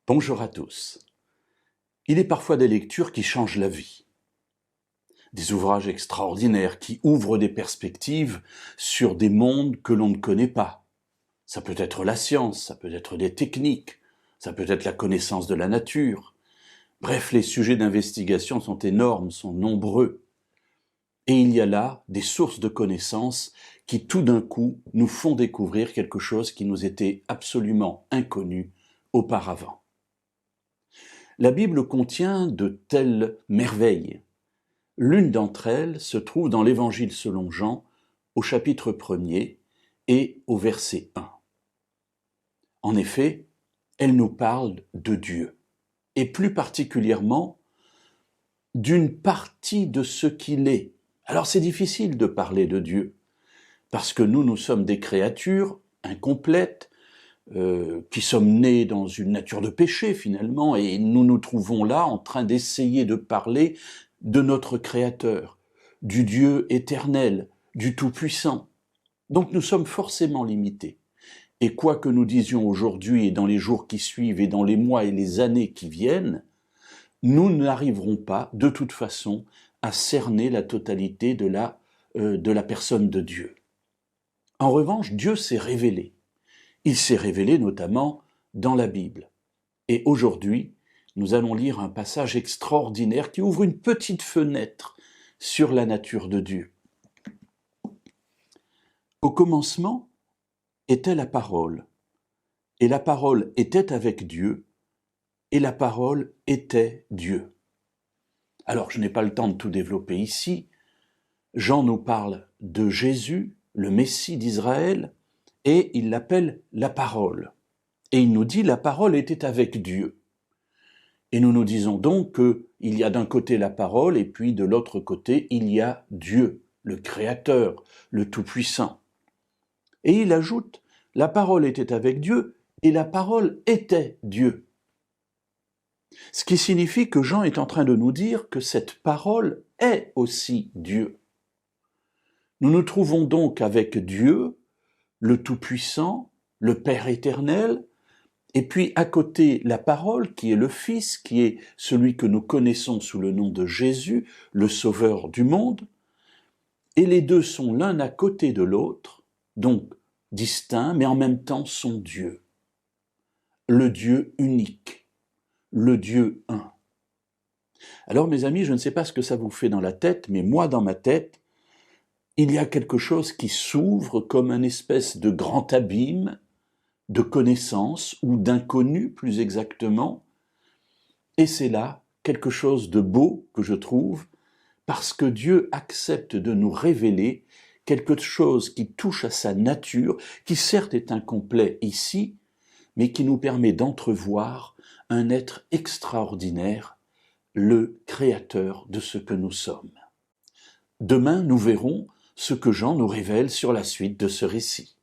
Bonjour à tous. Il est parfois des lectures qui changent la vie. Des ouvrages extraordinaires qui ouvrent des perspectives sur des mondes que l'on ne connaît pas. Ça peut être la science, ça peut être des techniques, ça peut être la connaissance de la nature. Bref, les sujets d'investigation sont énormes, sont nombreux. Et il y a là des sources de connaissances qui tout d'un coup nous font découvrir quelque chose qui nous était absolument inconnu auparavant. La Bible contient de telles merveilles. L'une d'entre elles se trouve dans l'Évangile selon Jean, au chapitre 1er et au verset 1. En effet, elle nous parle de Dieu, et plus particulièrement d'une partie de ce qu'il est. Alors c'est difficile de parler de Dieu, parce que nous sommes des créatures incomplètes, qui sommes nés dans une nature de péché finalement, et nous nous trouvons là en train d'essayer de parler de notre Créateur, du Dieu éternel, du Tout-Puissant. Donc nous sommes forcément limités. Et quoi que nous disions aujourd'hui et dans les jours qui suivent et dans les mois et les années qui viennent, nous n'arriverons pas de toute façon à cerner la totalité de la personne de Dieu. En revanche, Dieu s'est révélé. Il s'est révélé notamment dans la Bible. Et aujourd'hui, nous allons lire un passage extraordinaire qui ouvre une petite fenêtre sur la nature de Dieu. Au commencement était la parole, et la parole était avec Dieu, et la parole était Dieu. Alors, je n'ai pas le temps de tout développer ici. Jean nous parle de Jésus, le Messie d'Israël, et il l'appelle la parole. Et il nous dit la parole était avec Dieu. Et nous nous disons donc qu'il y a d'un côté la parole et puis de l'autre côté il y a Dieu, le Créateur, le Tout-Puissant. Et il ajoute la parole était avec Dieu et la parole était Dieu. Ce qui signifie que Jean est en train de nous dire que cette parole est aussi Dieu. Nous nous trouvons donc avec Dieu, le Tout-Puissant, le Père éternel, et puis à côté la parole qui est le Fils, qui est celui que nous connaissons sous le nom de Jésus, le Sauveur du monde, et les deux sont l'un à côté de l'autre, donc distincts, mais en même temps sont Dieu. Le Dieu unique, le Dieu un. Alors mes amis, je ne sais pas ce que ça vous fait dans la tête, mais moi dans ma tête, il y a quelque chose qui s'ouvre comme un espèce de grand abîme, de connaissance ou d'inconnu plus exactement, et c'est là quelque chose de beau que je trouve, parce que Dieu accepte de nous révéler quelque chose qui touche à sa nature, qui certes est incomplet ici, mais qui nous permet d'entrevoir un être extraordinaire, le Créateur de ce que nous sommes. Demain, nous verrons ce que Jean nous révèle sur la suite de ce récit.